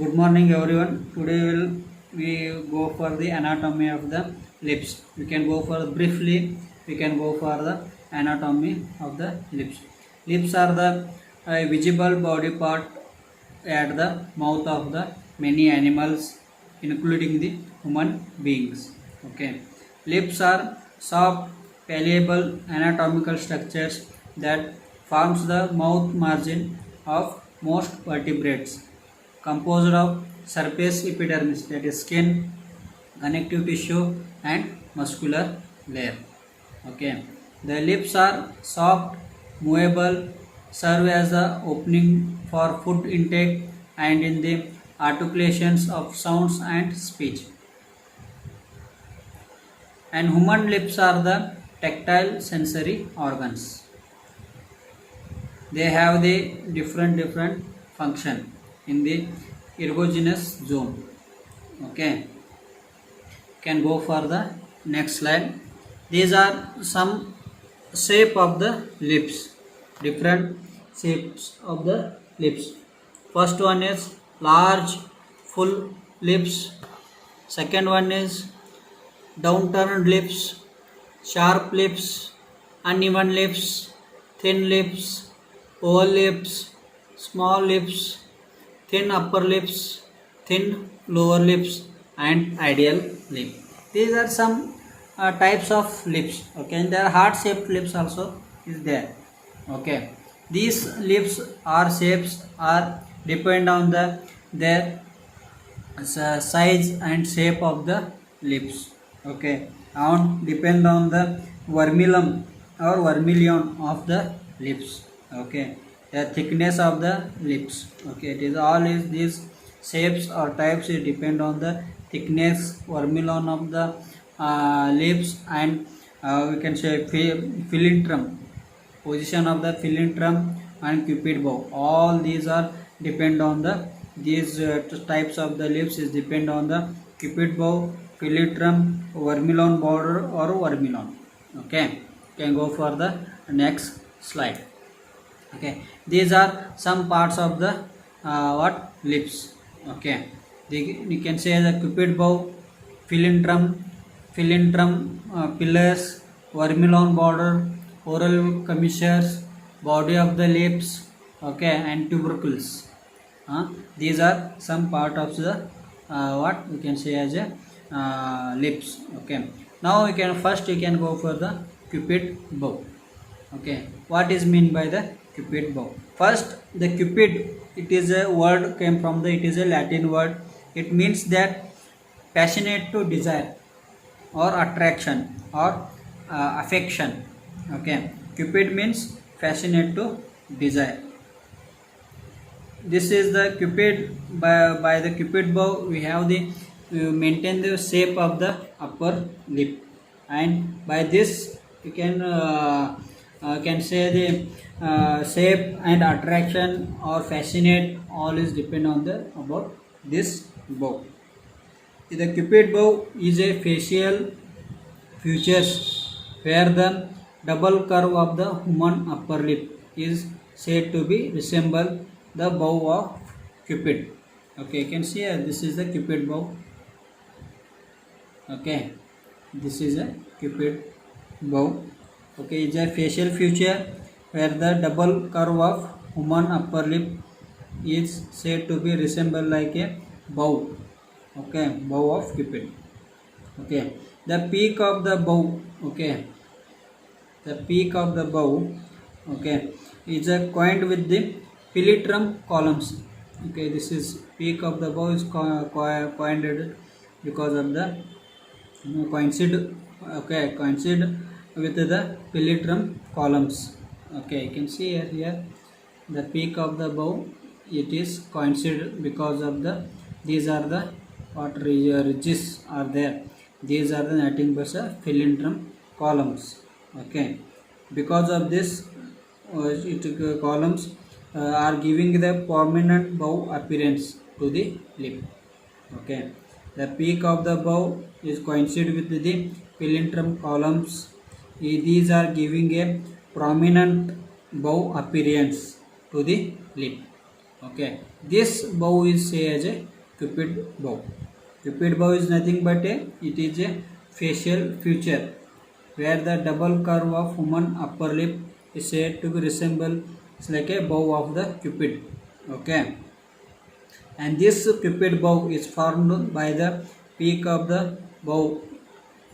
Good morning everyone. Today we go for the anatomy of the lips. We can go for briefly. We can go for the anatomy of the lips. Lips are the visible body part at the mouth of the many animals, including the human beings. Okay, lips are soft, malleable anatomical structures that forms the mouth margin of most vertebrates, composed of surface epidermis, that is skin, connective tissue and muscular layer. Okay, the lips are soft, movable, serve as the opening for food intake and in the articulations of sounds and speech. And human lips are the tactile sensory organs. They have the different function in the erogenous zone. Okay, can go for the next slide. These are some shape of the lips, different shapes of the lips. First one is large full lips, second one is downturned lips, sharp lips, uneven lips, thin lips, oval lips, small lips, thin upper lips, thin lower lips and ideal lip. These are some types of lips. Okay, and there are heart shaped lips also is there. Okay, these lips or shapes are depend on their size and shape of the lips. Okay, and depend on the vermilion or vermilion of the lips. Okay, the thickness of the lips. Okay, it is all is these shapes or types it depend on the thickness, vermilion of the lips, and we can say philintrum, position of the philintrum and cupid bow. All these are depend on the these types of the lips is depend on the cupid bow, philintrum, vermilion border or vermilion. Okay, can go for the next slide. Okay, these are some parts of the what lips. Okay, you can say the cupid bow, philintrum, pillars, vermilion border, oral commissures, body of the lips. Okay, and tubercles. These are some part of the what we can say as a lips. Okay, now we can first you can go for the cupid bow. Okay, what is mean by the cupid bow? First, the cupid, it is a word came from the, it is a Latin word. It means that passionate to desire or attraction or affection. Okay, cupid means passionate to desire. This is the cupid. By the cupid bow we have the maintain the shape of the upper lip, and by this you can say the shape and attraction or fascinate, all is depend on the about this bow. The cupid bow is a facial features where the double curve of the human upper lip is said to be resemble the bow of cupid. Okay, you can see here, this is the cupid bow. Okay, this is a cupid bow. Okay, it's a facial feature where the double curve of human upper lip is said to be resemble like a bow. Okay, bow of cupid. Okay, the peak of the bow. Okay, the peak of the bow. Okay, is a coined with the philintrum columns. Okay, this is peak of the bow is coined because of the coincide. Okay, coincide with the philintrum columns. Okay, you can see here the peak of the bow, it is coincide because of the these are the what ridges are there. These are the nothing but philintrum columns. Okay, because of this columns are giving the prominent bow appearance to the lip. Okay, the peak of the bow is coincide with the philintrum columns. These are giving a prominent bow appearance to the lip. Okay, this bow is say as a cupid bow. Cupid bow is nothing but it is a facial feature where the double curve of human upper lip is said to be resemble, it's like a bow of the cupid. Okay, and this cupid bow is formed by the peak of the bow.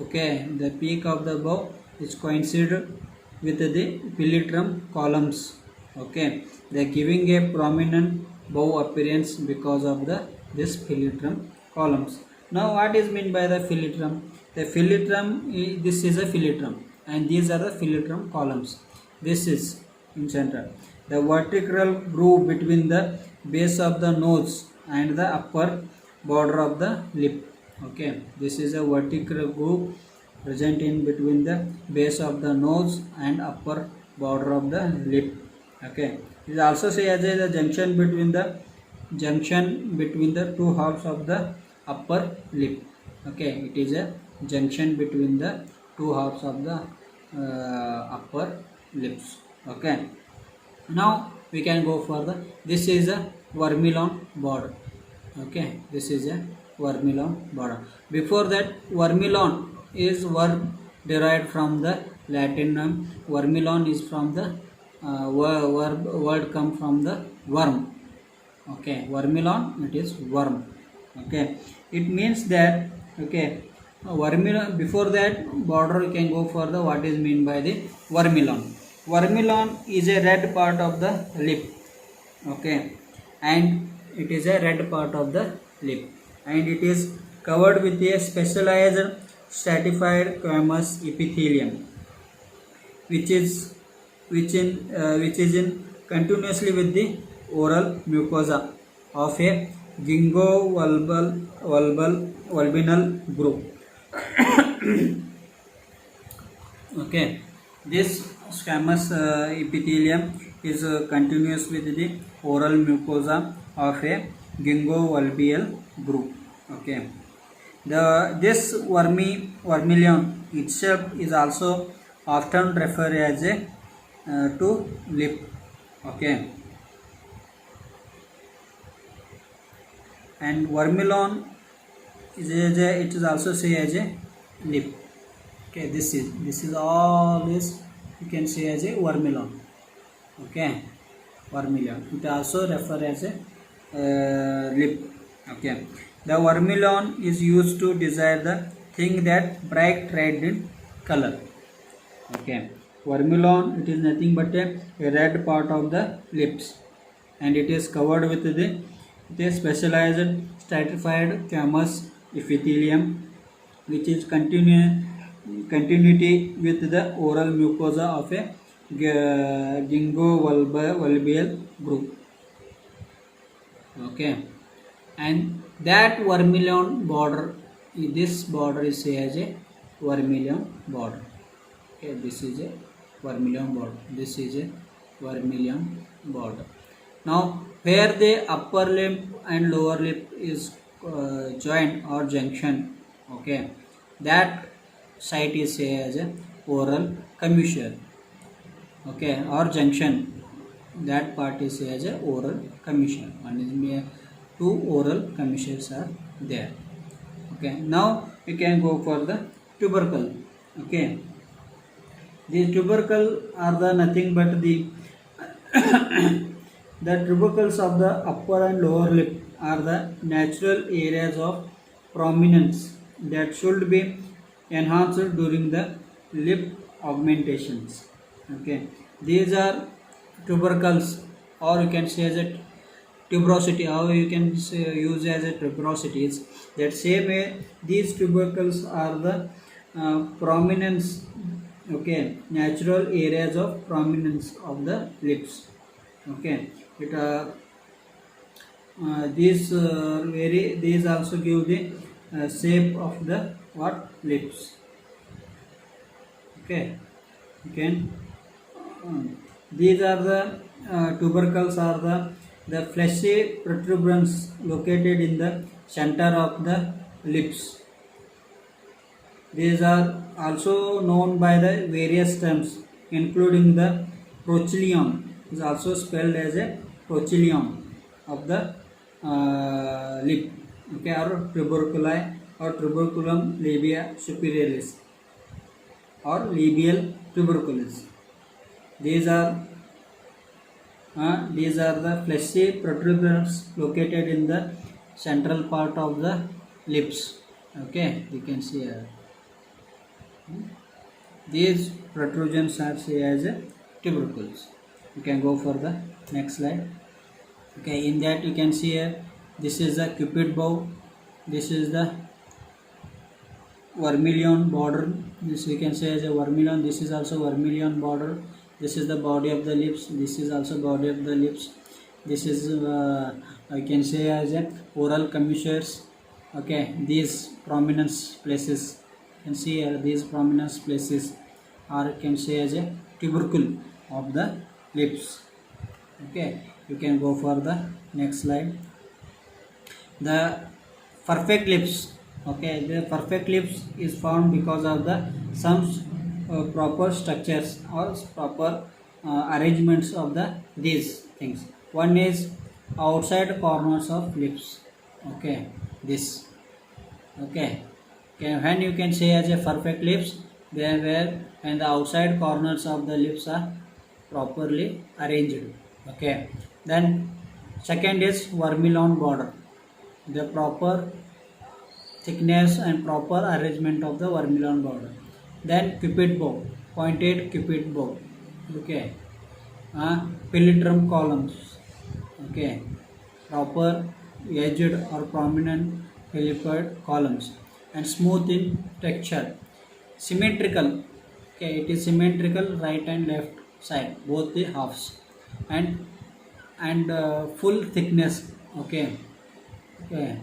Okay, the peak of the bow is coincided with the philtrum columns. Okay, they are giving a prominent bow appearance because of the this philtrum columns. Now, what is meant by the philtrum? The philtrum, this is a philtrum, and these are the philtrum columns. This is in center. The vertical groove between the base of the nose and the upper border of the lip. Okay, this is a vertical groove present in between the base of the nose and upper border of the lip. Okay, it is also say as a junction between the two halves of the upper lip. Okay, it is a junction between the two halves of the upper lips. Okay, now we can go further. This is a vermilion border. Okay, this is a vermilion border. Before that, vermilion is verb derived from the Latin name. Vermilion is from the word come from the worm. Okay, vermilion, it is worm. Okay, it means that, okay, vermilion, before that border you can go for the what is mean by the vermilion. Vermilion is a red part of the lip. Okay, and it is a red part of the lip, and it is covered with a specialized stratified squamous epithelium, which is in continuously with the oral mucosa of a gingival-vulvinal group. Okay, this squamous epithelium is continuous with the oral mucosa of a gingival group. Okay, this vermilion itself is also often referred as a to lip. Okay, and vermilion it is also say as a lip. Okay, this is always you can say as a vermilion. Okay, vermilion, it also refer as a lip. Okay, the vermilion is used to describe the thing that bright red in color. Okay, vermilion, it is nothing but a red part of the lips, and it is covered with the specialized stratified squamous epithelium, which is continuity with the oral mucosa of a gingival group. Okay, and that vermilion border, this border is say as a vermilion border. Okay, this is a vermilion border. This is a vermilion border. Now, where the upper lip and lower lip is joint or junction, okay, that site is say as a oral commissure. Okay, or junction, that part is say as a oral commissure. One is two oral commissures are there. Okay, now we can go for the tubercle. Okay, these tubercle are the nothing but the the tubercles of the upper and lower lip are the natural areas of prominence that should be enhanced during the lip augmentations. Okay, these are tubercles, or you can say as a tuberosity. How you can use as a tuberosity is that same way these tubercles are the prominence. Okay, natural areas of prominence of the lips. Okay, it these also give the shape of the what lips. Okay, you can these are the tubercles are the fleshy protuberance located in the center of the lips. These are also known by the various terms, including the prochylium, is also spelled as a prochylium. of the lip, okay, or tuberculi or tuberculum labia superiorlis or labial tubercules. These are the fleshy protuberance located in the central part of the lips. Okay, you can see here. These protrusions are seen as tubercles. You can go for the next slide. Okay, in that you can see here, this is the cupid bow, this is the vermilion border, this you can say as a vermilion, this is also vermilion border, this is the body of the lips, this is also body of the lips, this is I can say as a oral commissures. Okay, these prominence places, you can see here, these prominence places are, you can say as a tubercle of the lips. Okay, you can go for the next slide. The perfect lips. Okay, the perfect lips is found because of the some proper structures or proper arrangements of the these things. One is outside corners of lips. Okay, this. Okay, when you can say as a perfect lips, they were and the outside corners of the lips are properly arranged. Okay, then second is vermilion border, the proper thickness and proper arrangement of the vermilion border. Then cupid bow, pointed cupid bow. Okay, pilitrum columns. Okay, proper edged or prominent pillared columns and smooth in texture. Symmetrical. Okay, it is symmetrical right and left side, both the halves, and full thickness. Okay, okay.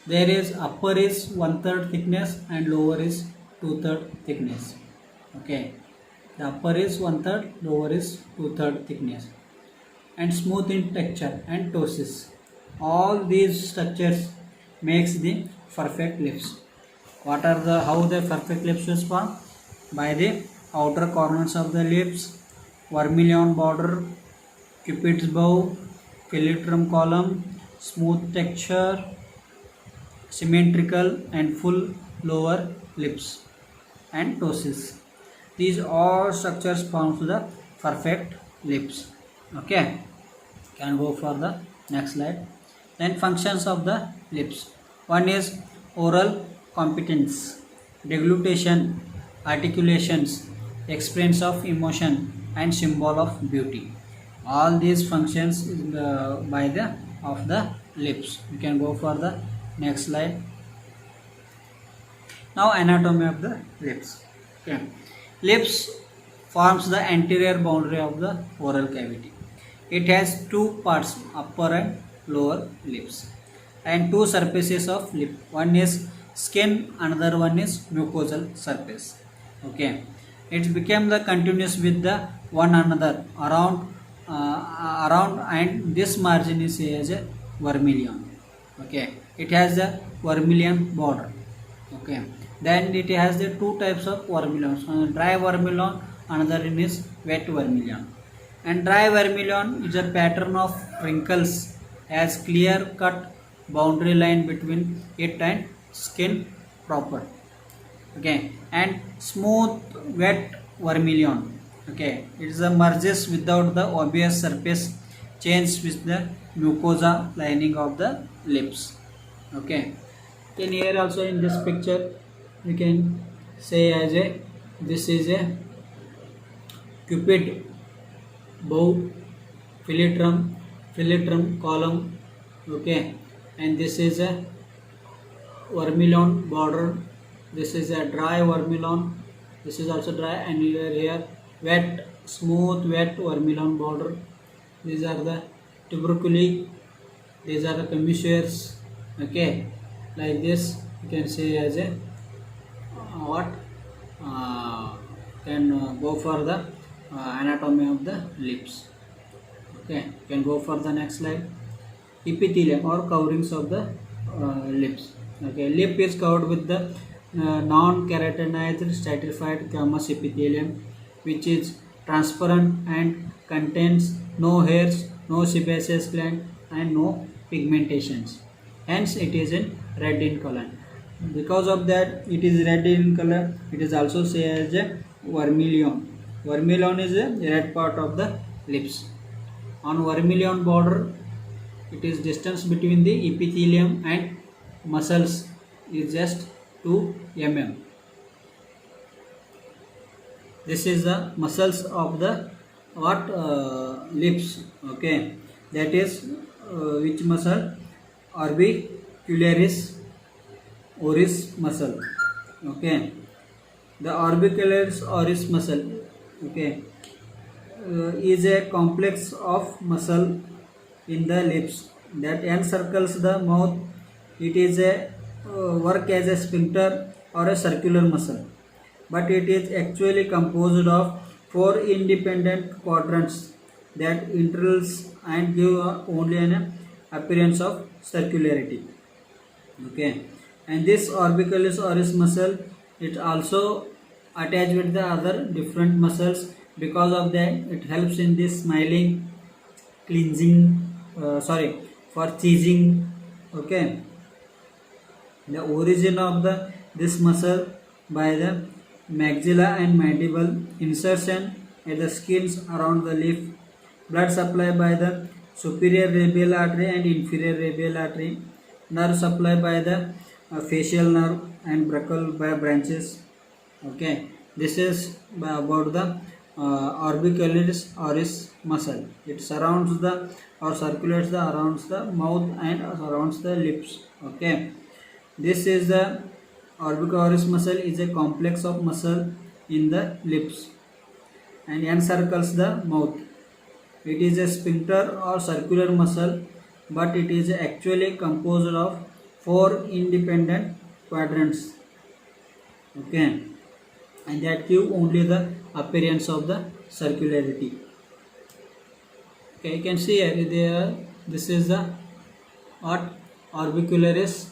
There is upper is 1/3 thickness and lower is 2/3 thickness. Okay, the upper is 1/3, lower is 2/3 thickness, and smooth in texture and ptosis. All these structures makes the perfect lips. What are the how the perfect lips is formed? By the outer corners of the lips, vermilion border, cupid's bow, pilitrum column, smooth texture, symmetrical and full lower lips, and ptosis. These all structures form to the perfect lips. Okay, can go for the next slide. Then functions of the lips. One is oral competence, deglutition, articulations, expressions of emotion, and symbol of beauty. All these functions is by the of the lips. You can go for the next slide. Now anatomy of the lips. Okay, lips forms the anterior boundary of the oral cavity. It has two parts, upper and lower lips, and two surfaces of lip. One is skin, another one is mucosal surface. Okay, it became the continuous with the one another around and this margin is as a vermilion. Okay, it has the vermilion border. Okay, then it has the two types of vermilion, dry vermilion, another one is wet vermilion. And dry vermilion is a pattern of wrinkles, has clear cut boundary line between it and skin proper. Okay, and smooth wet vermilion. Okay, it is a merges without the obvious surface change with the mucosa lining of the lips. Okay, then here also in this picture we can say as a this is a cupid bow, pilitrum column. Okay, and this is a vermilion border, this is a dry vermilion, this is also dry, and here wet, smooth wet vermilion border. These are the tuberculi, these are the commissures. Okay, like this you can say as a what can go for the anatomy of the lips. Okay, you can go for the next slide. Epithelium or coverings of the lips. Okay, lip is covered with the non-keratinized stratified squamous epithelium, which is transparent and contains no hairs, no sebaceous gland, and no pigmentations. Hence it is in red in color. Because of that it is red in color. It is also said as a vermilion. Vermilion is a red part of the lips. On vermilion border, it is distance between the epithelium and muscles is just 2 mm. This is the muscles of the lips. Okay, that is which muscle? Orbicularis oris muscle. Okay, the orbicularis oris muscle, okay, is a complex of muscle in the lips that encircles the mouth. It is a work as a sphincter or a circular muscle, but it is actually composed of 4 independent quadrants that interlace and give only an appearance of circularity. Okay, and this orbicularis oris muscle, it also attached with the other different muscles. Because of that, it helps in this smiling, cleansing, for cheesing. Okay, the origin of this muscle by the maxilla and mandible, insertion at the skins around the lip, blood supply by the superior radial artery and inferior radial artery, nerve supply by the facial nerve and brachial branches. Okay, this is about the orbicularis oris muscle. It surrounds the or circulates the around the mouth and surrounds the lips. Okay, this is the orbicularis muscle is a complex of muscle in the lips and encircles the mouth. It is a sphincter or circular muscle, but it is actually composed of 4 independent quadrants. Okay, and that give only the appearance of the circularity. Okay, you can see here there, this is the orbicularis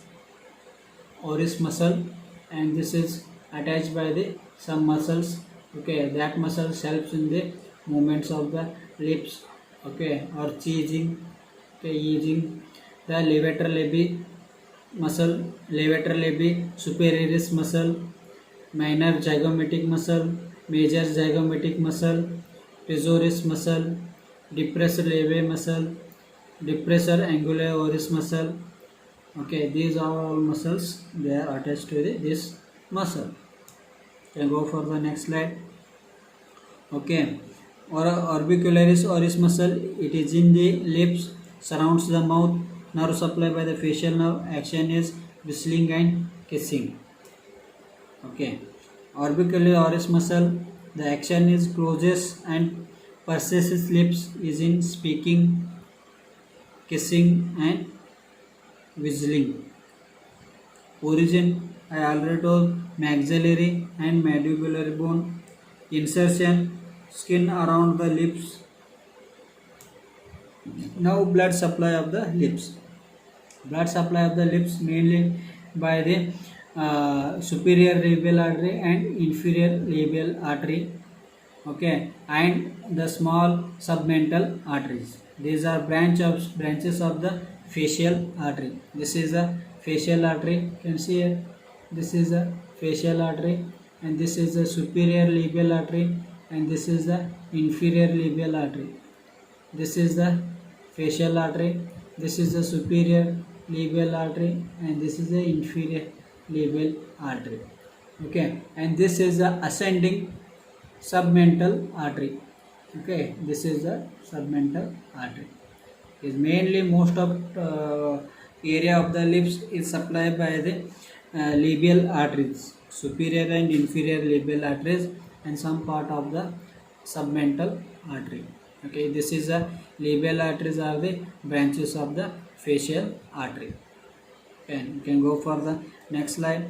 oris muscle, and this is attached by the some muscles. Okay, that muscles helps in the movements of the lips. Okay, or cheesing, okay, easing. The levator labii muscle, levator labii superioris muscle, minor zygomatic muscle, major zygomatic muscle, psoas muscle, depressor labii muscle, depressor anguli oris muscle. Okay, these are all muscles, they are attached to this muscle. Can go for the next slide. Okay, or orbicularis oris muscle, it is in the lips, surrounds the mouth, nerve supply by the facial nerve, action is whistling and kissing. Okay, orbicularis oris muscle, the action is closes and purses lips, is in speaking, kissing and whistling. Origin, I already told, maxillary and mandibular bone. Insertion, skin around the lips. Now blood supply of the lips. Blood supply of the lips mainly by the superior labial artery and inferior labial artery. Okay, and the small submental arteries. These are branches of the facial artery. This is a facial artery. You can see here. This is a facial artery, and this is the superior labial artery, and this is the inferior labial artery. This is the facial artery, this is the superior labial artery, and this is the inferior labial artery. Okay, and this is the ascending submental artery. Okay, this is the submental artery. Is mainly most of area of the lips is supplied by the labial arteries, superior and inferior labial arteries, and some part of the submental artery. Okay, this is the labial arteries are the branches of the facial artery. Okay, you can go for the next slide.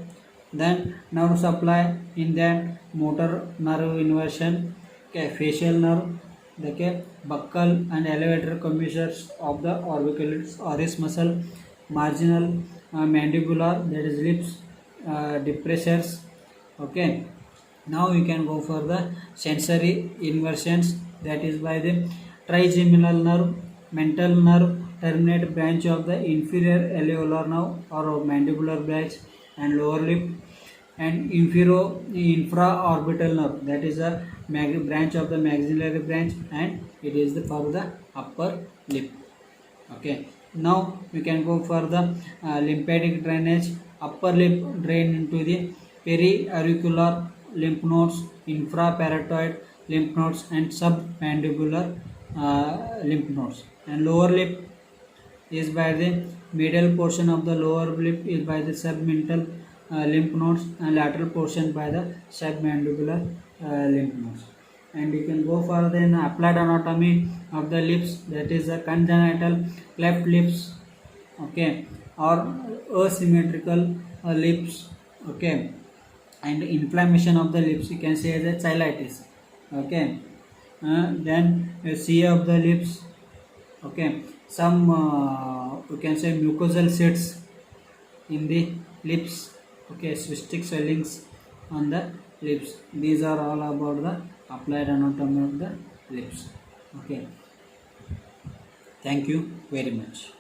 Then nerve supply in that motor nerve inversion. Okay, facial nerve, okay, buccal and elevator commissures of the orbicularis oris muscle, marginal mandibular, that is lips, depressors. Okay, now we can go for the sensory inversions, that is by the trigeminal nerve, mental nerve, terminate branch of the inferior alveolar nerve or mandibular branch and lower lip, and infraorbital nerve, that is a branch of the maxillary branch, and it is for the upper lip. Okay, now we can go for the lymphatic drainage. Upper lip drain into the periauricular lymph nodes, infraparotid lymph nodes, and submandibular lymph nodes. And lower lip is by the middle portion of the lower lip is by the submental lymph nodes, and lateral portion by the submandibular lymph nodes. And you can go for the applied anatomy of the lips, that is the congenital cleft lips, okay, or asymmetrical lips, okay, and inflammation of the lips, you can say the cheilitis, okay. Then C of the lips, okay, some you can say mucosal cysts in the lips, okay, cystic swellings on the lips. These are all about the applied anatomy of the lips. Okay, thank you very much.